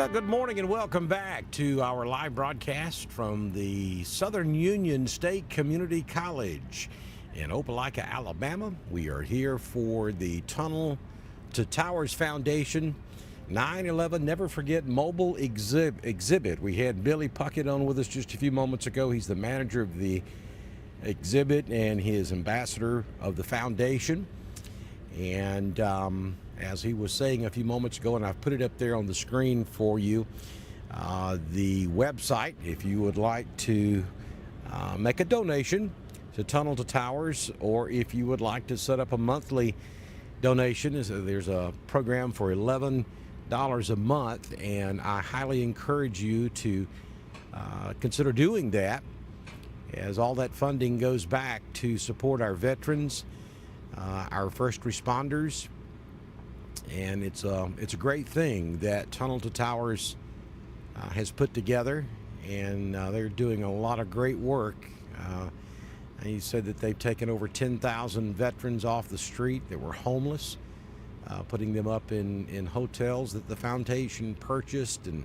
Well, good morning and welcome back to our live broadcast from the Southern Union State Community College in Opelika, Alabama. We are here for the Tunnel to Towers Foundation 9/11 Never Forget Mobile Exhibit. We had Billy Puckett on with us just a few moments ago. He's the manager of the exhibit and his ambassador of the foundation. And as he was saying a few moments ago, and I've put it up there on the screen for you, the website, if you would like to make a donation to Tunnel to Towers, or if you would like to set up a monthly donation, there's a program for $11 a month, and I highly encourage you to consider doing that, as all that funding goes back to support our veterans, our first responders. And it's a great thing that Tunnel to Towers has put together, and they're doing a lot of great work. He said that they've taken over 10,000 veterans off the street that were homeless, putting them up in hotels that the foundation purchased and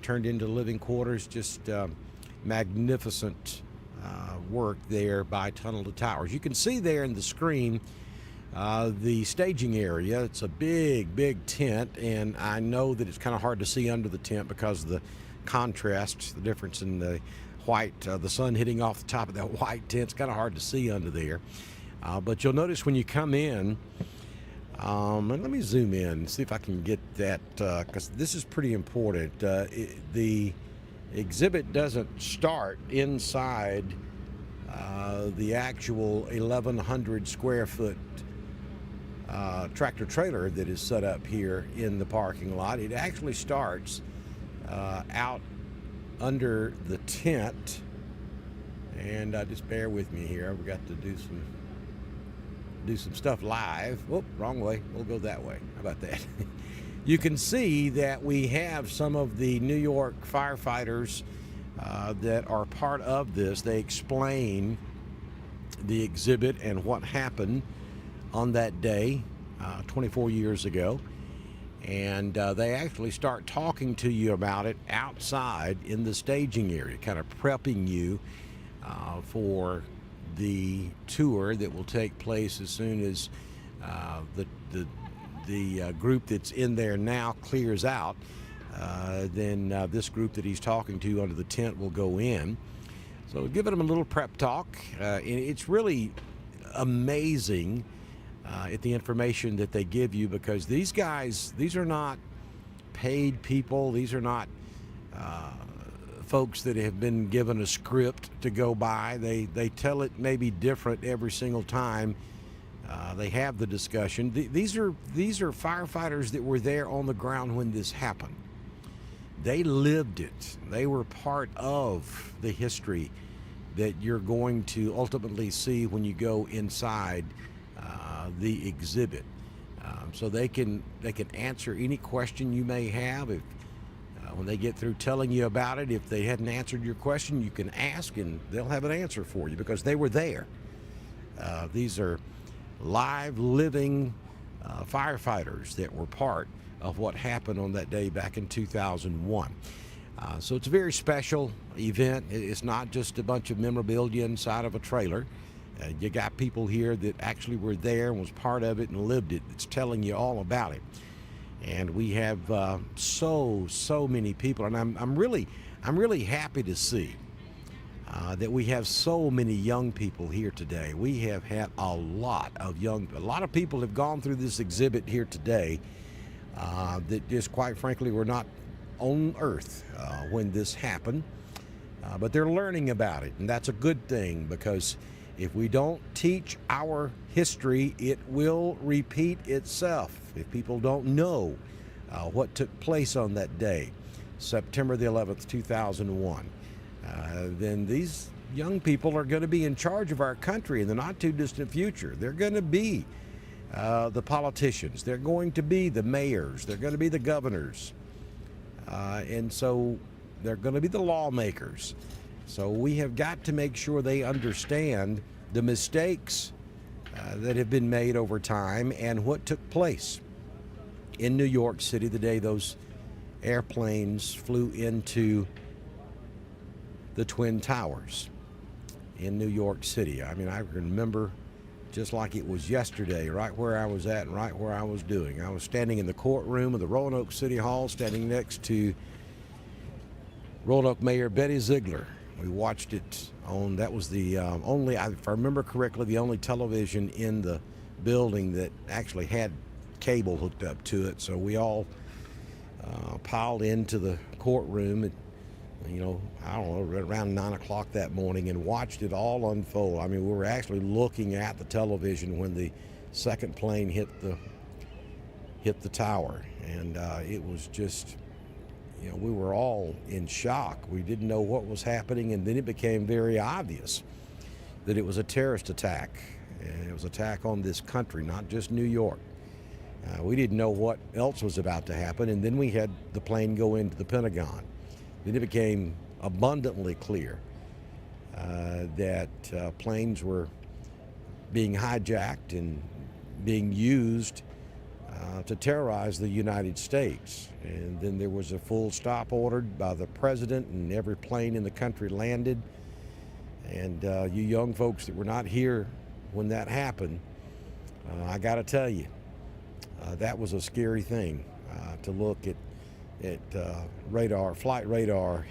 turned into living quarters. Just magnificent work there by Tunnel to Towers. You can see there in the screen the staging area. It's a big tent, and I know that it's kind of hard to see under the tent because of the contrast, the difference in the white, the sun hitting off the top of that white tent. It's kind of hard to see under there. But you'll notice when you come in, and let me zoom in and see if I can get that, because this is pretty important. The exhibit doesn't start inside the actual 1,100 square foot tractor trailer that is set up here in the parking lot. It actually starts out under the tent, and just bear with me here. I've got to do some stuff live. Whoop, wrong way. We'll go that way. How about that? You can see that we have some of the New York firefighters that are part of this. They explain the exhibit and what happened on that day 24 years ago, and they actually start talking to you about it outside in the staging area, kind of prepping you for the tour that will take place as soon as the group that's in there now clears out. Then this group that he's talking to under the tent will go in. So giving them a little prep talk. And it's really amazing at the information that they give you, because these guys, these are not paid people. These are not folks that have been given a script to go by. They tell it maybe different every single time they have the discussion. These are firefighters that were there on the ground when this happened. They lived it. They were part of the history that you're going to ultimately see when you go inside the exhibit. So they can answer any question you may have. If when they get through telling you about it, if they hadn't answered your question, you can ask and they'll have an answer for you, because they were there. These are live, living firefighters that were part of what happened on that day back in 2001. So it's a very special event. It's not just a bunch of memorabilia inside of a trailer. You got people here that actually were there and was part of it and lived it. It's telling you all about it. And we have so many people, and I'm really happy to see that we have so many young people here today. We have had a lot of people have gone through this exhibit here today that just quite frankly were not on earth when this happened, but they're learning about it, and that's a good thing, because if we don't teach our history, it will repeat itself. If people don't know what took place on that day, September the 11th, 2001, then these young people are going to be in charge of our country in the not too distant future. They're going to be the politicians. They're going to be the mayors. They're going to be the governors. And so they're going to be the lawmakers. So we have got to make sure they understand the mistakes that have been made over time and what took place in New York City the day those airplanes flew into the Twin Towers in New York City. I mean, I remember just like it was yesterday, right where I was at and right where I was doing. I was standing in the courtroom of the Roanoke City Hall, standing next to Roanoke Mayor Betty Ziegler. We watched it on, that was the only, if I remember correctly, the only television in the building that actually had cable hooked up to it. So we all piled into the courtroom at, I don't know, around 9 o'clock that morning and watched it all unfold. I mean, we were actually looking at the television when the second plane hit the tower. And it was just, we were all in shock. We didn't know what was happening, and then it became very obvious that it was a terrorist attack. And it was an attack on this country, not just New York. We didn't know what else was about to happen, and then we had the plane go into the Pentagon. Then it became abundantly clear that planes were being hijacked and being used to terrorize the United States. And then there was a full stop ordered by the president, and every plane in the country landed. And you young folks that were not here when that happened, I got to tell you, that was a scary thing to look at flight radar,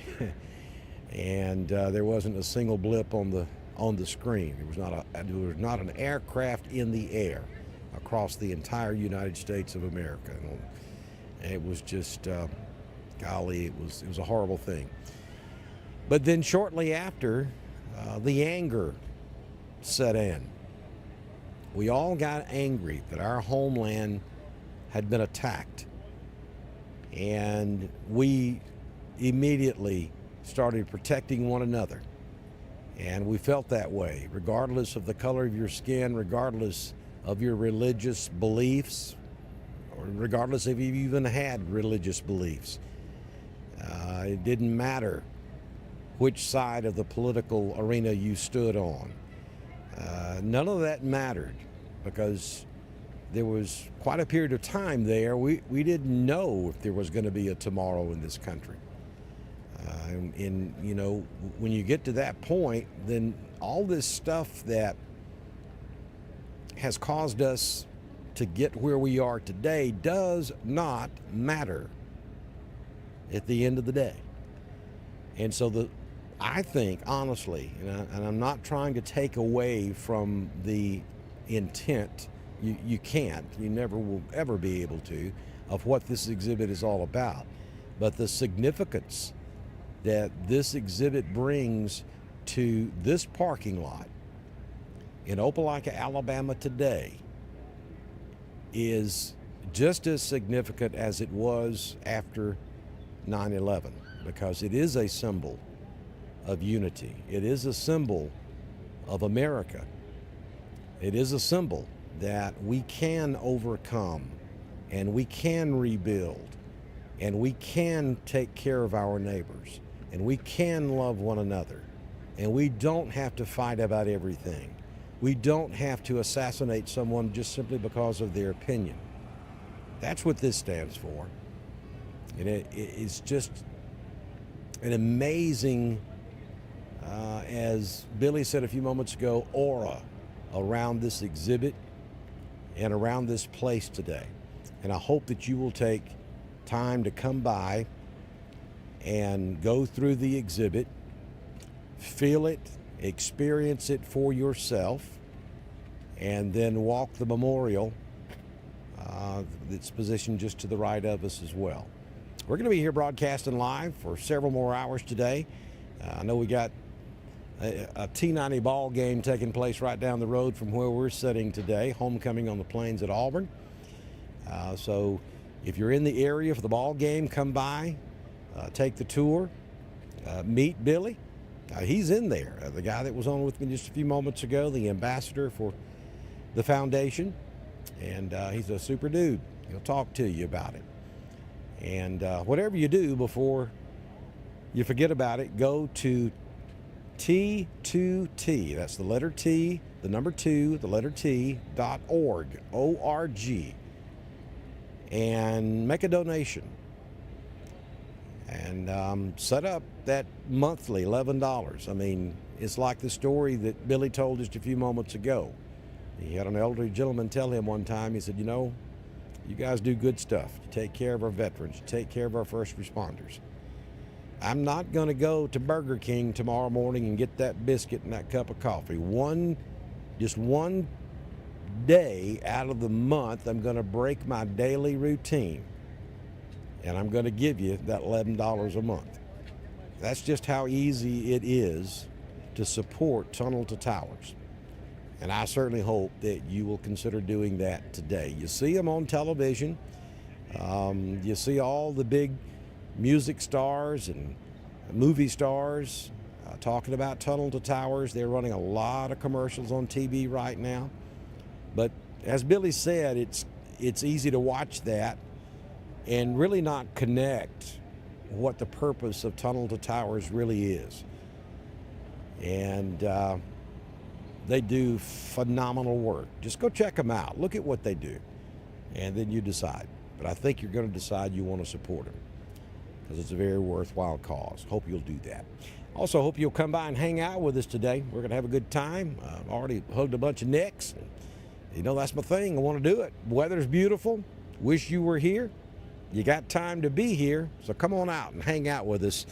and there wasn't a single blip on the screen. There was not an aircraft in the air across the entire United States of America. And it was just, golly, it was a horrible thing. But then shortly after, the anger set in. We all got angry that our homeland had been attacked. And we immediately started protecting one another. And we felt that way, regardless of the color of your skin, regardless of your religious beliefs, or regardless if you even had religious beliefs. It didn't matter which side of the political arena you stood on. None of that mattered, because there was quite a period of time there we didn't know if there was going to be a tomorrow in this country. When you get to that point, then all this stuff that has caused us to get where we are today does not matter at the end of the day. And so I think, honestly, and I'm not trying to take away from the intent, you can't, you never will ever be able to, of what this exhibit is all about. But the significance that this exhibit brings to this parking lot in Opelika, Alabama today is just as significant as it was after 9/11, because it is a symbol of unity. It is a symbol of America. It is a symbol that we can overcome, and we can rebuild, and we can take care of our neighbors, and we can love one another, and we don't have to fight about everything. We don't have to assassinate someone just simply because of their opinion. That's what this stands for. And it's just an amazing, as Billy said a few moments ago, aura around this exhibit and around this place today. And I hope that you will take time to come by and go through the exhibit, feel it, experience it for yourself, and then walk the memorial that's positioned just to the right of us as well. We're going to be here broadcasting live for several more hours today. I know we got a T90 ball game taking place right down the road from where we're sitting today, homecoming on the Plains at Auburn. So if you're in the area for the ball game, come by, take the tour, meet Billy. He's in there, the guy that was on with me just a few moments ago, the ambassador for the foundation, and he's a super dude. He'll talk to you about it. And whatever you do, before you forget about it, go to T2T. That's the letter T, the number 2, the letter T.org, O-R-G, and make a donation and set up that monthly $11. I mean, it's like the story that Billy told just a few moments ago. He had an elderly gentleman tell him one time, he said, you know, you guys do good stuff. You take care of our veterans. You take care of our first responders. I'm not going to go to Burger King tomorrow morning and get that biscuit and that cup of coffee. Just one day out of the month, I'm going to break my daily routine, and I'm going to give you that $11 a month. That's just how easy it is to support Tunnel to Towers. And I certainly hope that you will consider doing that today. You see them on television. You see all the big music stars and movie stars talking about Tunnel to Towers. They're running a lot of commercials on TV right now. But as Billy said, it's easy to watch that and really not connect what the purpose of Tunnel to Towers really is. And they do phenomenal work. Just go check them out. Look at what they do, and then you decide. But I think you're going to decide you want to support them because it's a very worthwhile cause. Hope you'll do that. Also, hope you'll come by and hang out with us today. We're going to have a good time. I've already hugged a bunch of necks. You know, that's my thing. I want to do it. Weather's beautiful. Wish you were here. You got time to be here, so come on out and hang out with us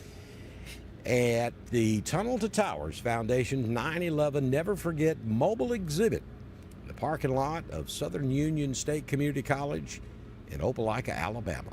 at the Tunnel to Towers Foundation's 9/11 Never Forget mobile exhibit in the parking lot of Southern Union State Community College in Opelika, Alabama.